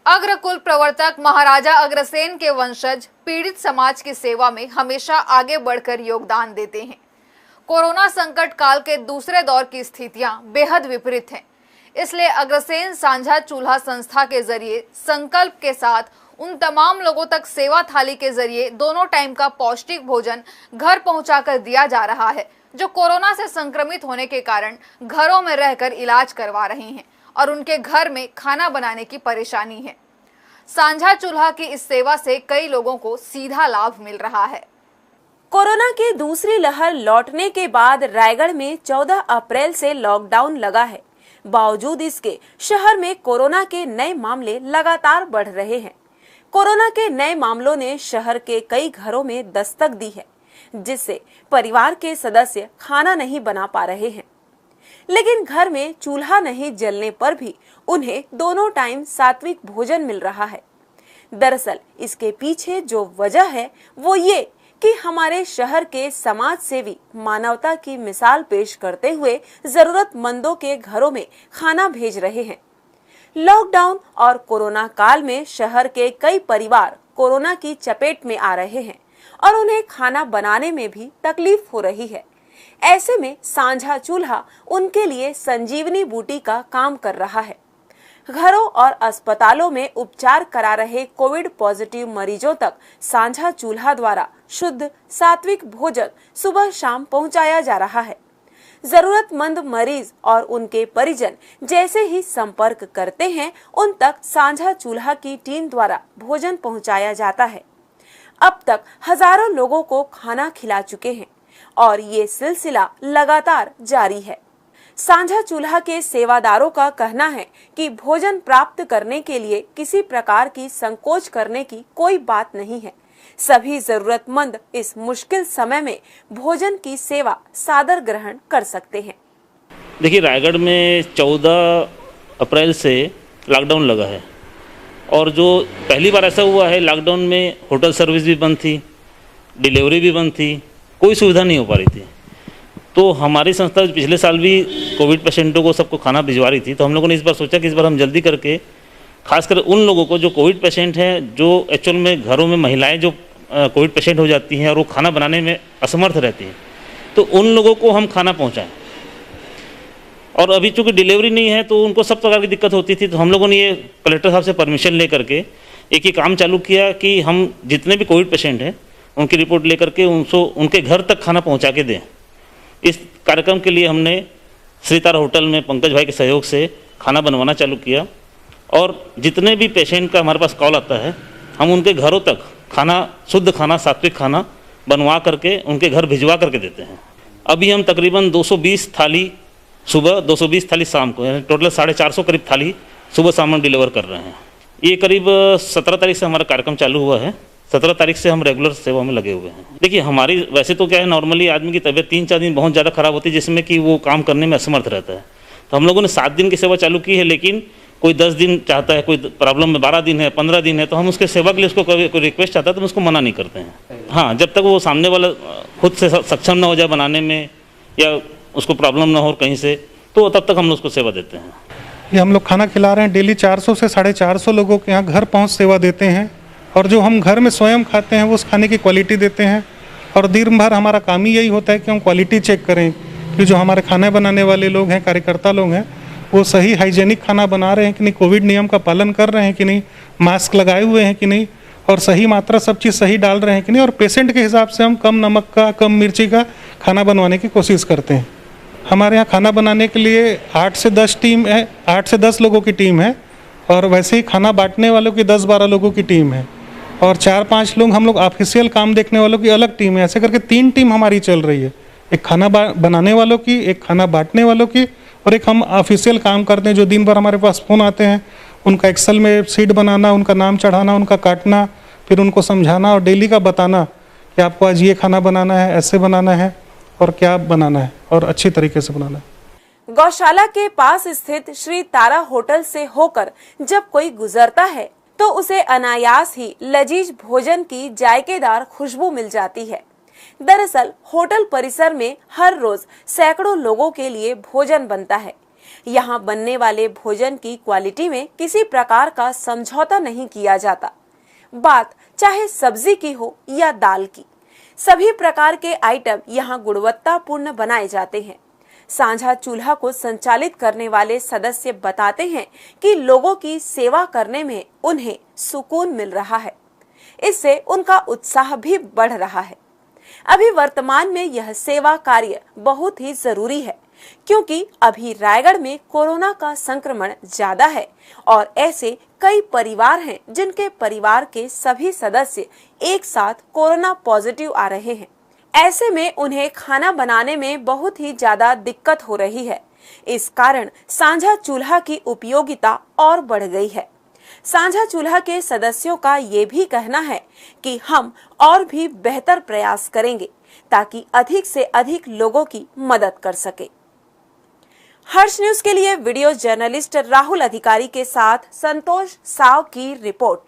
अग्रकुल प्रवर्तक महाराजा अग्रसेन के वंशज पीड़ित समाज की सेवा में हमेशा आगे बढ़कर योगदान देते हैं। कोरोना संकट काल के दूसरे दौर की स्थितियां बेहद विपरीत हैं, इसलिए अग्रसेन साझा चूल्हा संस्था के जरिए संकल्प के साथ उन तमाम लोगों तक सेवा थाली के जरिए दोनों टाइम का पौष्टिक भोजन घर पहुंचाकर दिया जा रहा है, जो कोरोना से संक्रमित होने के कारण घरों में रहकर इलाज करवा रहे हैं और उनके घर में खाना बनाने की परेशानी है। साझा चूल्हा की इस सेवा से कई लोगों को सीधा लाभ मिल रहा है। कोरोना की दूसरी लहर लौटने के बाद रायगढ़ में 14 अप्रैल से लॉकडाउन लगा है। बावजूद इसके शहर में कोरोना के नए मामले लगातार बढ़ रहे हैं। कोरोना के नए मामलों ने शहर के कई घरों में दस्तक दी है, जिससे परिवार के सदस्य खाना नहीं बना पा रहे हैं। लेकिन घर में चूल्हा नहीं जलने पर भी उन्हें दोनों टाइम सात्विक भोजन मिल रहा है। दरअसल इसके पीछे जो वजह है वो ये कि हमारे शहर के समाज सेवी मानवता की मिसाल पेश करते हुए जरूरतमंदों के घरों में खाना भेज रहे हैं। लॉकडाउन और कोरोना काल में शहर के कई परिवार कोरोना की चपेट में आ रहे हैं और उन्हें खाना बनाने में भी तकलीफ हो रही है। ऐसे में साझा चूल्हा उनके लिए संजीवनी बूटी का काम कर रहा है। घरों और अस्पतालों में उपचार करा रहे कोविड पॉजिटिव मरीजों तक साझा चूल्हा द्वारा शुद्ध सात्विक भोजन सुबह शाम पहुंचाया जा रहा है। जरूरतमंद मरीज और उनके परिजन जैसे ही संपर्क करते हैं, उन तक साझा चूल्हा की टीम द्वारा भोजन पहुंचाया जाता है। अब तक हजारों लोगों को खाना खिला चुके हैं और ये सिलसिला लगातार जारी है। साझा चूल्हा के सेवादारों का कहना है कि भोजन प्राप्त करने के लिए किसी प्रकार की संकोच करने की कोई बात नहीं है। सभी जरूरतमंद इस मुश्किल समय में भोजन की सेवा सादर ग्रहण कर सकते हैं। देखिए, रायगढ़ में 14 अप्रैल से लॉकडाउन लगा है और जो पहली बार ऐसा हुआ है, लॉकडाउन में होटल सर्विस भी बंद थी, डिलीवरी भी बंद थी, कोई सुविधा नहीं हो पा रही थी। तो हमारी संस्था पिछले साल भी कोविड पेशेंटों को सबको खाना भिजवा रही थी। तो हम लोगों ने इस बार सोचा कि इस बार हम जल्दी करके खासकर उन लोगों को जो कोविड पेशेंट हैं, जो एक्चुअल में घरों में महिलाएं जो कोविड पेशेंट हो जाती हैं और वो खाना बनाने में असमर्थ रहती हैं, तो उन लोगों को हम खाना पहुँचाएँ। और अभी चूँकि डिलीवरी नहीं है तो उनको सब प्रकार की दिक्कत होती थी। तो हम लोगों ने ये कलेक्टर साहब से परमिशन ले करके एक ही काम चालू किया कि हम जितने भी कोविड पेशेंट हैं उनकी रिपोर्ट लेकर के उनके घर तक खाना पहुंचा के दें। इस कार्यक्रम के लिए हमने श्री तारा होटल में पंकज भाई के सहयोग से खाना बनवाना चालू किया और जितने भी पेशेंट का हमारे पास कॉल आता है, हम उनके घरों तक खाना, शुद्ध खाना, सात्विक खाना बनवा करके उनके घर भिजवा करके देते हैं। अभी हम तकरीबन 220 थाली सुबह, 220 थाली शाम को, यानी टोटल 450 करीब थाली सुबह शाम हम डिलीवर कर रहे हैं। ये करीब 17 तारीख से हमारा कार्यक्रम चालू हुआ है। 17 तारीख से हम रेगुलर सेवा में लगे हुए हैं। देखिए, हमारी वैसे तो क्या है, नॉर्मली आदमी की तबीयत 3-4 दिन बहुत ज़्यादा खराब होती है, जिसमें कि वो काम करने में असमर्थ रहता है। तो हम लोगों ने 7 दिन की सेवा चालू की है, लेकिन कोई 10 दिन चाहता है, कोई प्रॉब्लम में 12 दिन है, 15 दिन है, तो हम उसके सेवा के लिए उसको कोई रिक्वेस्ट चाहता है तो हम उसको मना नहीं करते हैं। हाँ, जब तक वो सामने वाला खुद से सक्षम ना हो जाए बनाने में या उसको प्रॉब्लम ना हो कहीं से, तो तब तक हम उसको सेवा देते हैं। ये हम लोग खाना खिला रहे हैं। डेली 400 से 450 लोगों के यहाँ घर पहुँच सेवा देते हैं और जो हम घर में स्वयं खाते हैं वो उस खाने की क्वालिटी देते हैं। और दिन भर हमारा काम ही यही होता है कि हम क्वालिटी चेक करें कि जो हमारे खाना बनाने वाले लोग हैं, कार्यकर्ता लोग हैं, वो सही हाइजेनिक खाना बना रहे हैं कि नहीं, कोविड नियम का पालन कर रहे हैं कि नहीं, मास्क लगाए हुए हैं कि नहीं, और सही मात्रा सब चीज़ सही डाल रहे हैं कि नहीं। और पेशेंट के हिसाब से हम कम नमक का, कम मिर्ची का खाना बनवाने की कोशिश करते हैं। हमारे यहाँ खाना बनाने के लिए 8 से 10 टीम है, 8 से 10 लोगों की टीम है और वैसे ही खाना बांटने वालों की 10-12 लोगों की टीम है और 4-5 लोग हम लोग ऑफिशियल काम देखने वालों की अलग टीम है। ऐसे करके 3 टीम हमारी चल रही है, एक खाना बनाने वालों की, एक खाना बांटने वालों की और एक हम ऑफिशियल काम करते हैं। जो दिन भर हमारे पास फ़ोन आते हैं, उनका एक्सेल में शीट बनाना, उनका नाम चढ़ाना, उनका काटना, फिर उनको समझाना और डेली का बताना कि आपको आज ये खाना बनाना है, ऐसे बनाना है और क्या बनाना है और अच्छी तरीके से बनाना है। गौशाला के पास स्थित श्री तारा होटल से होकर जब कोई गुजरता है तो उसे अनायास ही लजीज भोजन की जायकेदार खुशबू मिल जाती है। दरअसल होटल परिसर में हर रोज सैकड़ों लोगों के लिए भोजन बनता है। यहाँ बनने वाले भोजन की क्वालिटी में किसी प्रकार का समझौता नहीं किया जाता। बात चाहे सब्जी की हो या दाल की, सभी प्रकार के आइटम यहाँ गुणवत्तापूर्ण बनाए जाते हैं। साझा चूल्हा को संचालित करने वाले सदस्य बताते हैं कि लोगों की सेवा करने में उन्हें सुकून मिल रहा है। इससे उनका उत्साह भी बढ़ रहा है। अभी वर्तमान में यह सेवा कार्य बहुत ही जरूरी है, क्योंकि अभी रायगढ़ में कोरोना का संक्रमण ज्यादा है और ऐसे कई परिवार हैं जिनके परिवार के सभी सदस्य एक साथ कोरोना पॉजिटिव आ रहे हैं। ऐसे में उन्हें खाना बनाने में बहुत ही ज्यादा दिक्कत हो रही है। इस कारण साझा चूल्हा की उपयोगिता और बढ़ गई है। साझा चूल्हा के सदस्यों का ये भी कहना है कि हम और भी बेहतर प्रयास करेंगे ताकि अधिक से अधिक लोगों की मदद कर सके। हर्ष न्यूज के लिए वीडियो जर्नलिस्ट राहुल अधिकारी के साथ संतोष साव की रिपोर्ट।